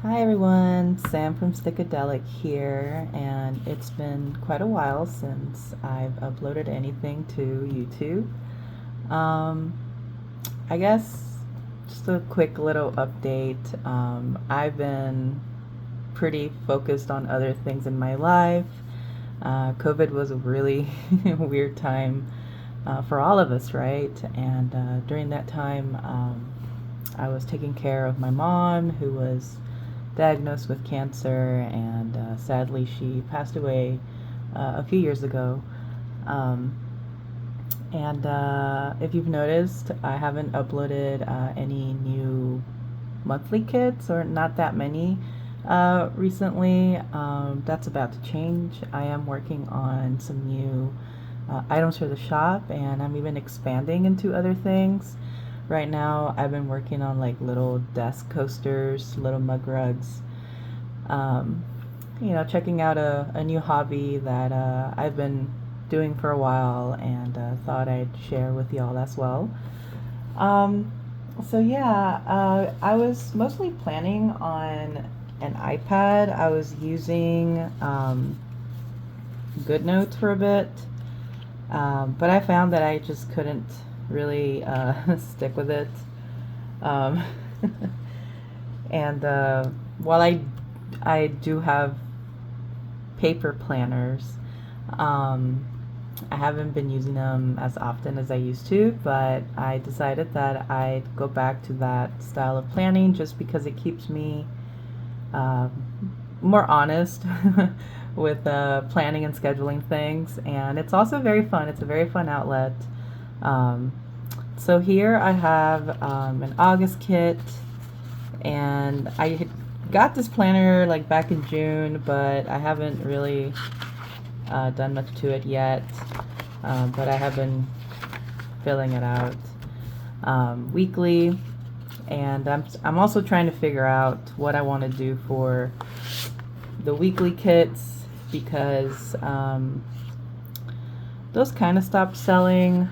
Hi everyone, Sam from Stickadelic here, and it's been quite a while since I've uploaded anything to YouTube. Um, I guess just a quick little update. I've been pretty focused on other things in my life. COVID was a really weird time for all of us, right? And during that time, I was taking care of my mom, who was diagnosed with cancer, and sadly, she passed away a few years ago. Um, and if you've noticed, I haven't uploaded any new monthly kits, or not that many recently. That's about to change. I am working on some new items for the shop, and I'm even expanding into other things. Right now, I've been working on like little desk coasters, little mug rugs. Um, Checking out a new hobby that I've been doing for a while, and thought I'd share with y'all as well. Um, I was mostly planning on an iPad. I was using GoodNotes for a bit, but I found that I just couldn't really stick with it. Um, and while I do have paper planners, um, I haven't been using them as often as I used to, but I decided that I'd go back to that style of planning just because it keeps me uh, more honest with planning and scheduling things, and it's also very fun. It's a very fun outlet. Um, so here I have an August kit, and I had got this planner like back in June, but I haven't really done much to it yet. But I have been filling it out weekly, and I'm also trying to figure out what I want to do for the weekly kits, because those kind of stopped selling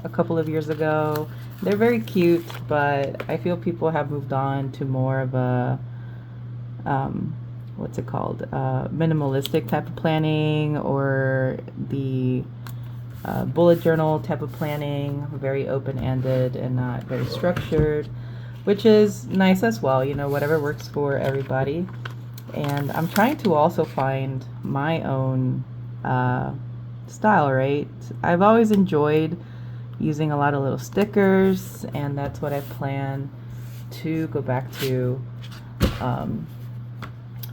a couple of years ago. They're very cute, but I feel people have moved on to more of a um, what's it called? Minimalistic type of planning, or the bullet journal type of planning, very open ended and not very structured, which is nice as well. Whatever works for everybody. And I'm trying to also find my own uh, style, right? I've always enjoyed using a lot of little stickers, and that's what I plan to go back to um,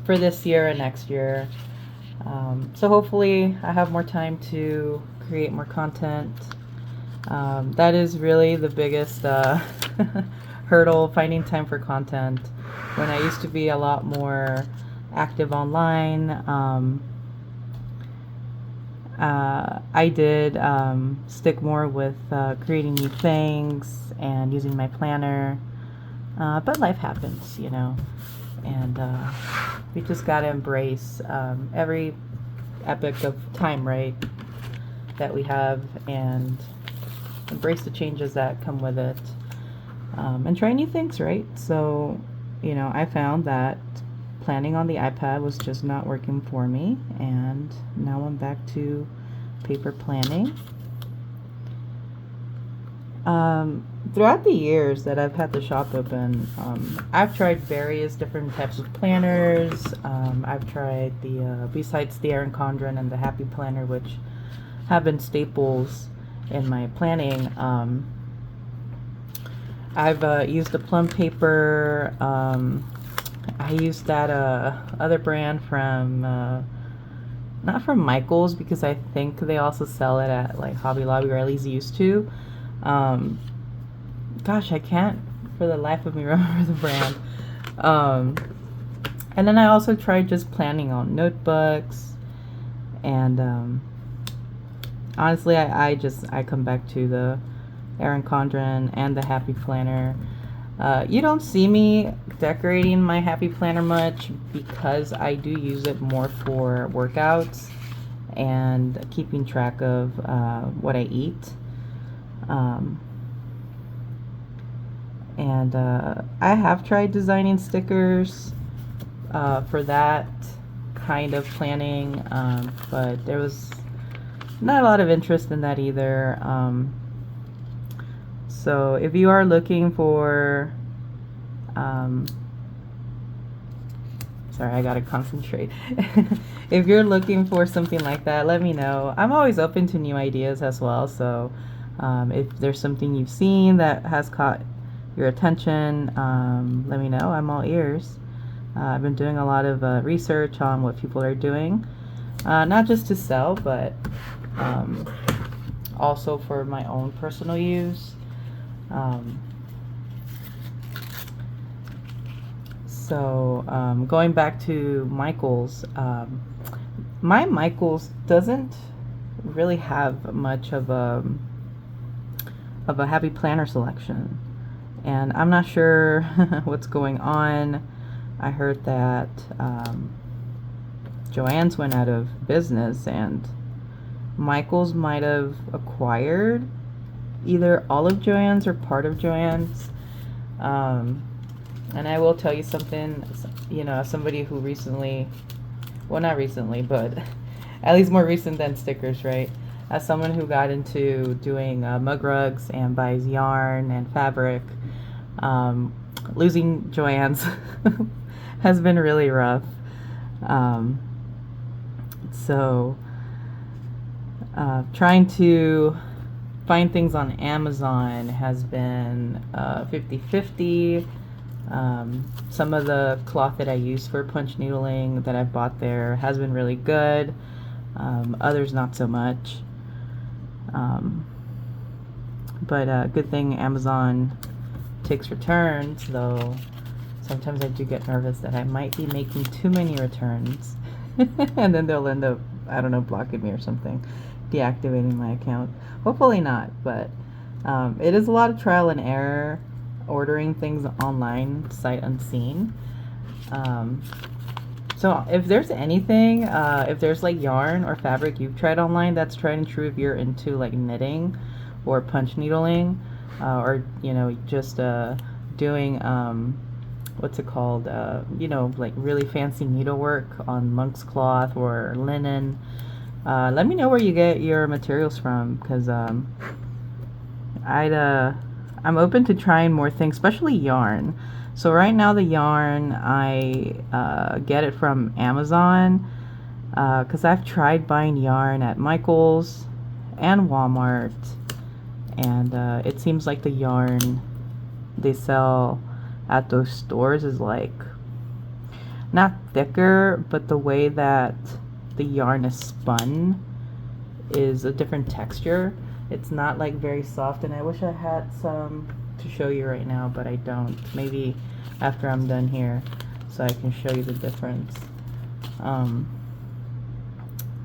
for this year and next year. So hopefully, I have more time to create more content. That is really the biggest hurdle, finding time for content. When I used to be a lot more active online, I did stick more with creating new things and using my planner. But life happens, and we just got to embrace every epoch of time, right, that we have, and embrace the changes that come with it, and try new things, right? So, I found that planning on the iPad was just not working for me, and now I'm back to paper planning. Throughout the years that I've had the shop open, I've tried various different types of planners. I've tried besides the Erin Condren and the Happy Planner, which have been staples in my planning. I've used the plum paper. I used that other brand from not from Michaels, because I think they also sell it at like Hobby Lobby, or at least used to. Um, Gosh, I can't for the life of me remember the brand. Um, and then I also tried just planning on notebooks, and honestly, I come back to the Erin Condren and the Happy Planner. You don't see me decorating my Happy Planner much, because I do use it more for workouts and keeping track of what I eat. Um, and I have tried designing stickers, for that kind of planning, but there was not a lot of interest in that either. So if you are looking for, sorry, I gotta concentrate. If you're looking for something like that, let me know. I'm always open to new ideas as well. So if there's something you've seen that has caught your attention, let me know. I'm all ears. I've been doing a lot of research on what people are doing, not just to sell, but also for my own personal use. Going back to Michaels, my Michaels doesn't really have much of a heavy planner selection, and I'm not sure what's going on. I heard that Joann's went out of business, and Michaels might have acquired either all of Joann's or part of Joann's. And I will tell you something, as somebody who recently, well, not recently, but at least more recent than stickers, right? As someone who got into doing mug rugs and buys yarn and fabric, losing Joann's has been really rough. Trying to find things on Amazon has been 50-50. Some of the cloth that I use for punch needling that I've bought there has been really good. Others not so much. But good thing Amazon takes returns, though sometimes I do get nervous that I might be making too many returns and then they'll end up, I don't know, blocking me or something, deactivating my account. Hopefully not, but it is a lot of trial and error ordering things online, sight unseen. So if there's anything, if there's like yarn or fabric you've tried online that's tried and true, if you're into like knitting or punch needling, or just doing what's it called, like really fancy needlework on monk's cloth or linen, let me know where you get your materials from, because I'm open to trying more things, especially yarn. So right now the yarn, I get it from Amazon, because I've tried buying yarn at Michaels and Walmart, and it seems like the yarn they sell at those stores is like not thicker, but the way that the yarn is spun is a different texture. It's not like very soft, and I wish I had some to show you right now, but I don't. Maybe after I'm done here so I can show you the difference.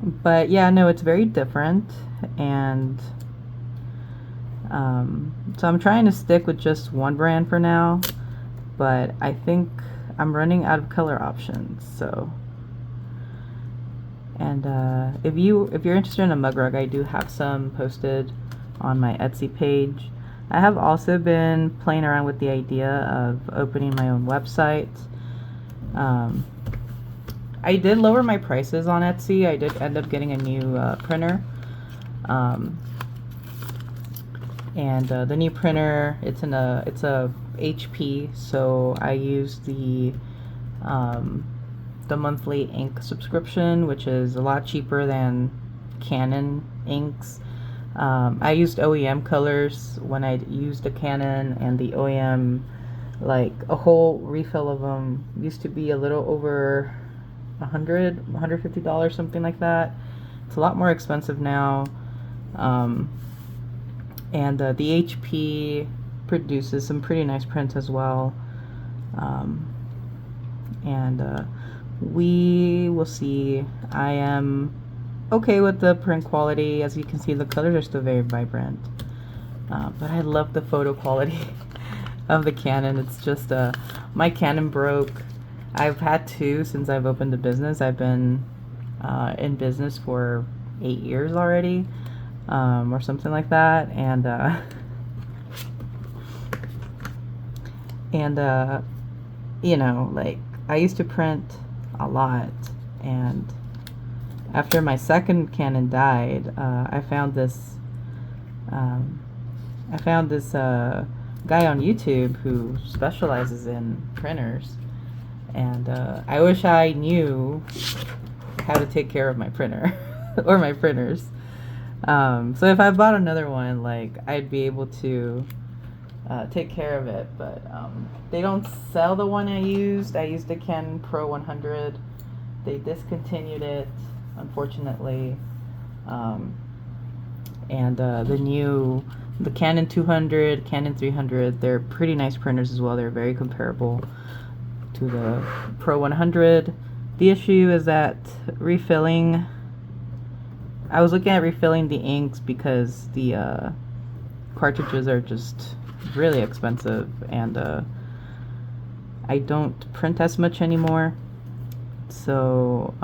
But yeah, no, it's very different, and so I'm trying to stick with just one brand for now, but I think I'm running out of color options. So, and if you're interested in a mug rug, I do have some posted on my Etsy page. I have also been playing around with the idea of opening my own website. I did lower my prices on Etsy. I did end up getting a new printer. And the new printer, it's a HP, so I use the monthly ink subscription, which is a lot cheaper than Canon inks. I used OEM colors when I used the Canon, and the OEM, like a whole refill of them used to be a little over $150, something like that. It's a lot more expensive now. And the HP produces some pretty nice prints as well. We will see. I am okay with the print quality. As you can see, the colors are still very vibrant. But I love the photo quality of the Canon. It's just my Canon broke. I've had two since I've opened the business. I've been in business for 8 years already, or something like that, and like I used to print a lot, and after my second Canon died, I found this um, guy on YouTube who specializes in printers, and I wish I knew how to take care of my printer or my printers. So if I bought another one, like, I'd be able to take care of it, but they don't sell the one I used. I used a Canon Pro 100. They discontinued it, unfortunately. And the Canon 200, Canon 300, they're pretty nice printers as well. They're very comparable to the Pro 100. The issue is that refilling, I was looking at refilling the inks because the cartridges are just really expensive, and I don't print as much anymore. So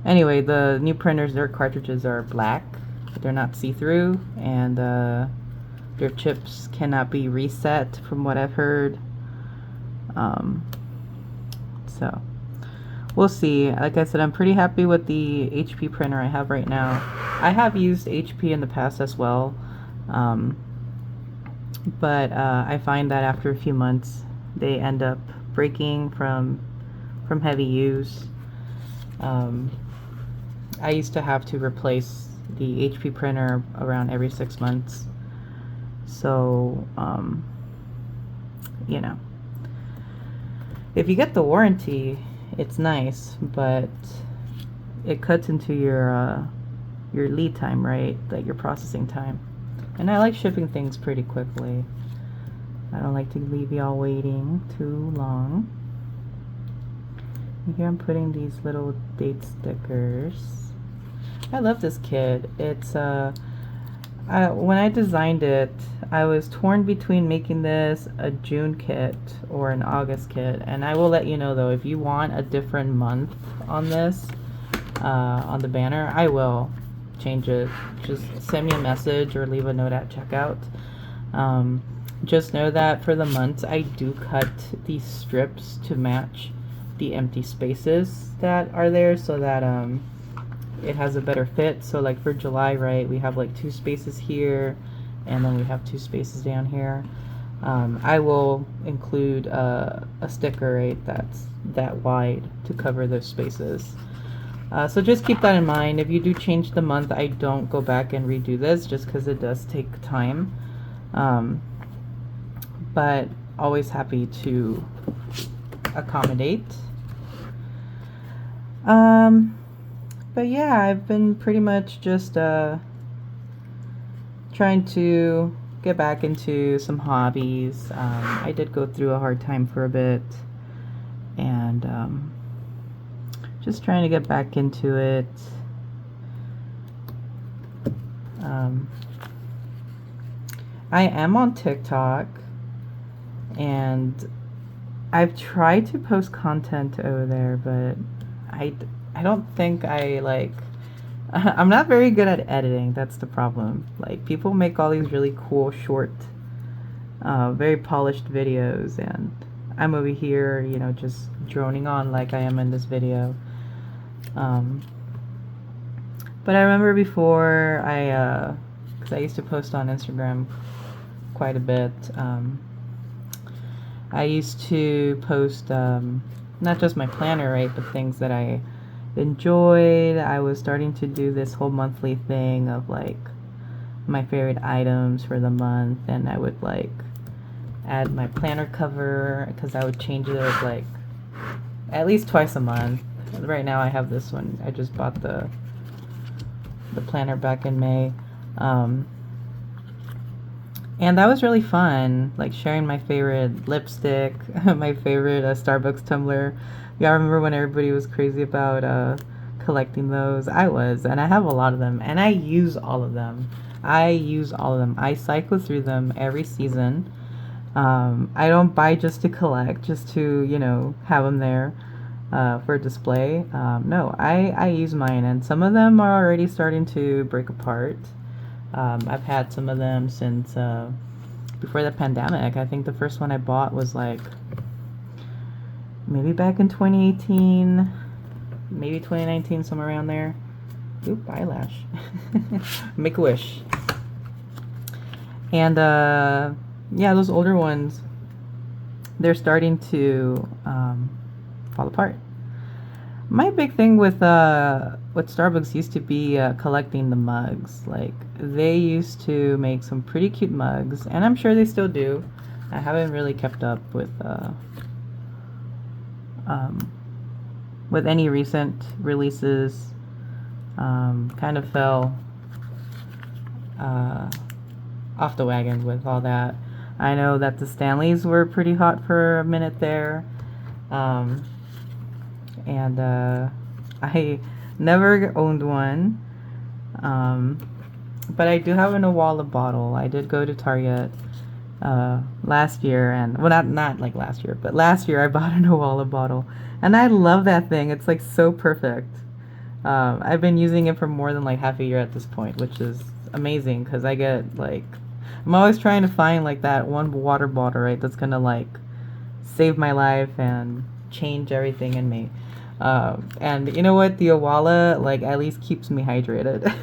anyway, the new printers, their cartridges are black. They're not see-through, and their chips cannot be reset from what I've heard. So we'll see. Like I said, I'm pretty happy with the HP printer I have right now. I have used HP in the past as well, but I find that after a few months they end up breaking from heavy use. I used to have to replace the HP printer around every 6 months. So, you know, if you get the warranty, it's nice, but it cuts into your lead time, right? Like your processing time. And I like shipping things pretty quickly. I don't like to leave y'all waiting too long. And here I'm putting these little date stickers. I love this kit. It's when I designed it, I was torn between making this a June kit or an August kit. And I will let you know though, if you want a different month on this, on the banner, I will change it. Just send me a message or leave a note at checkout. Just know that for the months, I do cut these strips to match the empty spaces that are there, so that it has a better fit. So like for July, right, we have like 2 spaces here, and then we have 2 spaces down here. I will include a sticker, right, that's that wide to cover those spaces. So just keep that in mind. If you do change the month, I don't go back and redo this just because it does take time. But always happy to accommodate. But yeah, I've been pretty much just trying to get back into some hobbies. I did go through a hard time for a bit, and just trying to get back into it. I am on TikTok, and I've tried to post content over there, but I don't think I like I'm not very good at editing. That's the problem. Like, people make all these really cool short very polished videos, and I'm over here, you know, just droning on like I am in this video. But I remember before, because I used to post on Instagram quite a bit, I used to post not just my planner, right, but things that I enjoyed. I was starting to do this whole monthly thing of like my favorite items for the month, and I would like add my planner cover, because I would change it like at least twice a month. Right now I have this one. I just bought the planner back in May. And that was really fun, like sharing my favorite lipstick, my favorite Starbucks tumbler. Y'all remember when everybody was crazy about collecting those? I was, and I have a lot of them, and I use all of them. I cycle through them every season. I don't buy just to collect, just to, you know, have them there for display. No, I use mine, and some of them are already starting to break apart. I've had some of them since before the pandemic. I think the first one I bought was like maybe back in 2018, maybe 2019, somewhere around there. Oop, eyelash. Make a wish. And yeah, those older ones, they're starting to fall apart. My big thing with what Starbucks used to be collecting the mugs. Like, they used to make some pretty cute mugs, and I'm sure they still do. I haven't really kept up um, with any recent releases. Kind of fell off the wagon with all that. I know that the Stanleys were pretty hot for a minute there. And I never owned one. But I do have an Owala bottle. I did go to Target last year, and well, not like last year, but last year I bought an Owala bottle, and I love that thing. It's like so perfect. I've been using it for more than like half a year at this point, which is amazing because I get like, I'm always trying to find like that one water bottle, right, that's gonna like save my life and change everything in me. And you know what? The Owala like at least keeps me hydrated.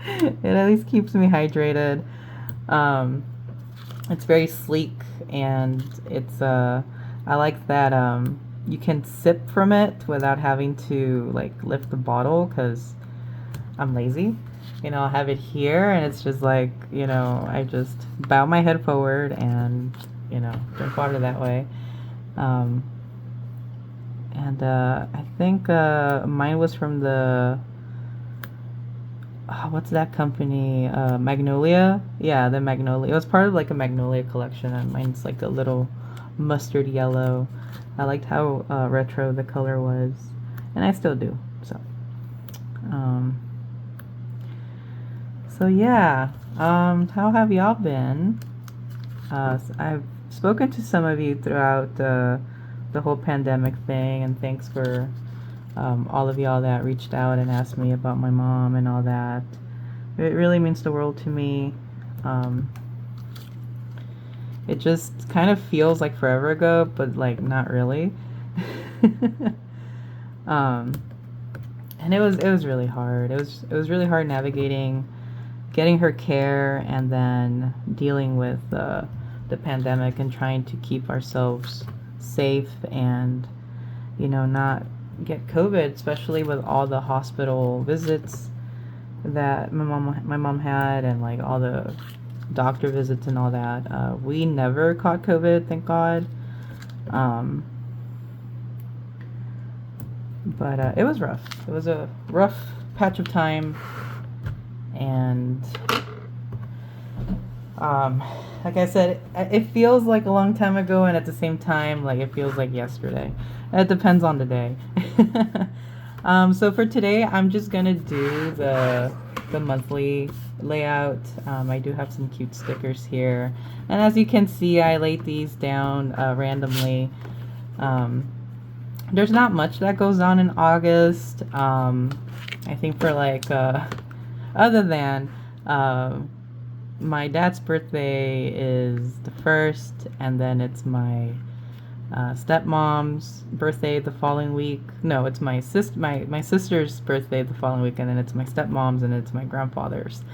It at least keeps me hydrated. It's very sleek, and it's I like that you can sip from it without having to like lift the bottle because I'm lazy. You know, I'll have it here, and it's just like, you know, I just bow my head forward and, you know, drink water that way. And I think mine was from the what's that company? Magnolia? Yeah, the Magnolia. It was part of like a Magnolia collection, and mine's like a little mustard yellow. I liked how retro the color was, and I still do. Um, so yeah, how have y'all been? I've spoken to some of you throughout the whole pandemic thing, and thanks for all of y'all that reached out and asked me about my mom and all that. It really means the world to me. It just kind of feels like forever ago, but like not really. And it was really hard. It was really hard navigating getting her care and then dealing with the pandemic and trying to keep ourselves safe and, you know, not get COVID, especially with all the hospital visits that my mom had, and like all the doctor visits and all that. We never caught COVID, thank God. But it was rough. It was a rough patch of time, and like I said, it feels like a long time ago, and at the same time, like it feels like yesterday. It depends on the day. So for today, I'm just gonna do the monthly layout. I do have some cute stickers here, and as you can see, I laid these down randomly. There's not much that goes on in August. I think for like other than my dad's birthday is the 1st, and then it's my stepmom's birthday the following week. No, it's my sister's birthday the following week, and then it's my stepmom's, and it's my grandfather's.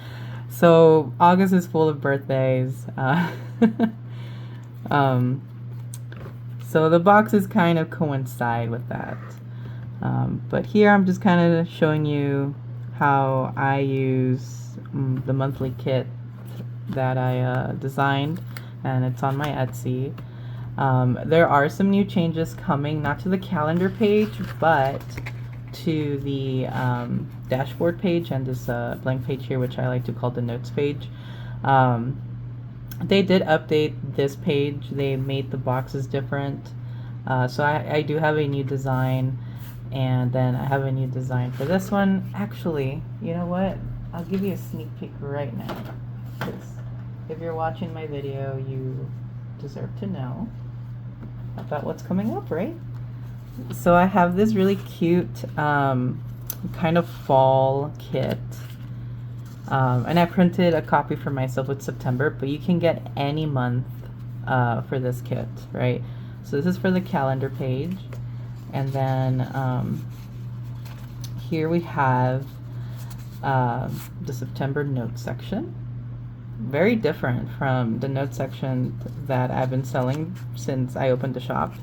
So August is full of birthdays. So the boxes kind of coincide with that. But here I'm just kind of showing you how I use the monthly kit that I designed, and it's on my Etsy. There are some new changes coming, not to the calendar page, but to the dashboard page and this blank page here, which I like to call the notes page. They did update this page. They made the boxes different. So I do have a new design, and then I have a new design for this one. Actually, you know what? I'll give you a sneak peek right now. 'Cause if you're watching my video, you deserve to know about what's coming up, right? So I have this really cute kind of fall kit. And I printed a copy for myself with September, but you can get any month for this kit, right? So this is for the calendar page. And then here we have the September notes section. Very different from the notes section that I've been selling since I opened the shop.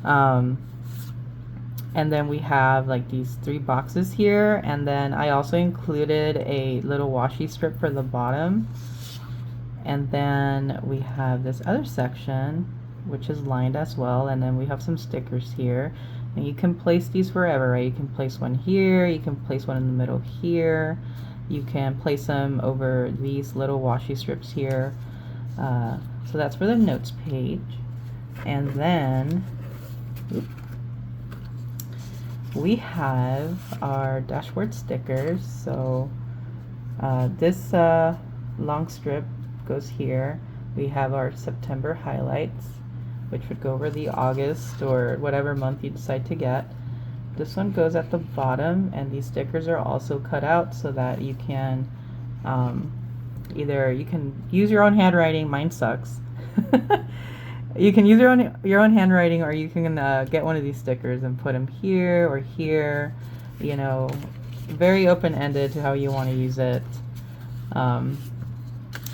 And then we have like these 3 boxes here, and then I also included a little washi strip for the bottom. And then we have this other section which is lined as well, and then we have some stickers here, and you can place these wherever, right? You can place one here, you can place one in the middle here, you can place them over these little washi strips here. So that's for the notes page. And then we have our dashboard stickers. So this long strip goes here. We have our September highlights, which would go over the August or whatever month you decide to get. This one goes at the bottom, and these stickers are also cut out so that you can either you can use your own handwriting. Mine sucks. You can use your own handwriting, or you can get one of these stickers and put them here or here. You know, very open-ended to how you want to use it.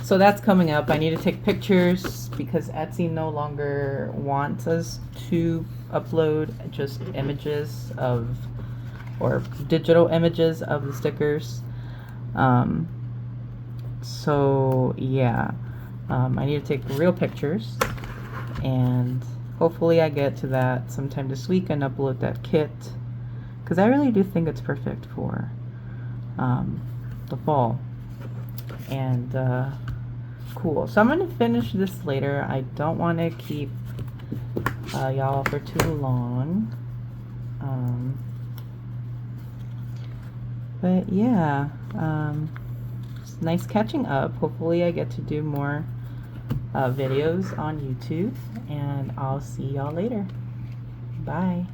So that's coming up. I need to take pictures because Etsy no longer wants us to upload just images of, or digital images of the stickers. So yeah, I need to take real pictures, and hopefully I get to that sometime this week and upload that kit, because I really do think it's perfect for the fall. And cool. So I'm going to finish this later. I don't want to keep y'all for too long. But yeah, it's nice catching up. Hopefully I get to do more videos on YouTube, and I'll see y'all later. Bye.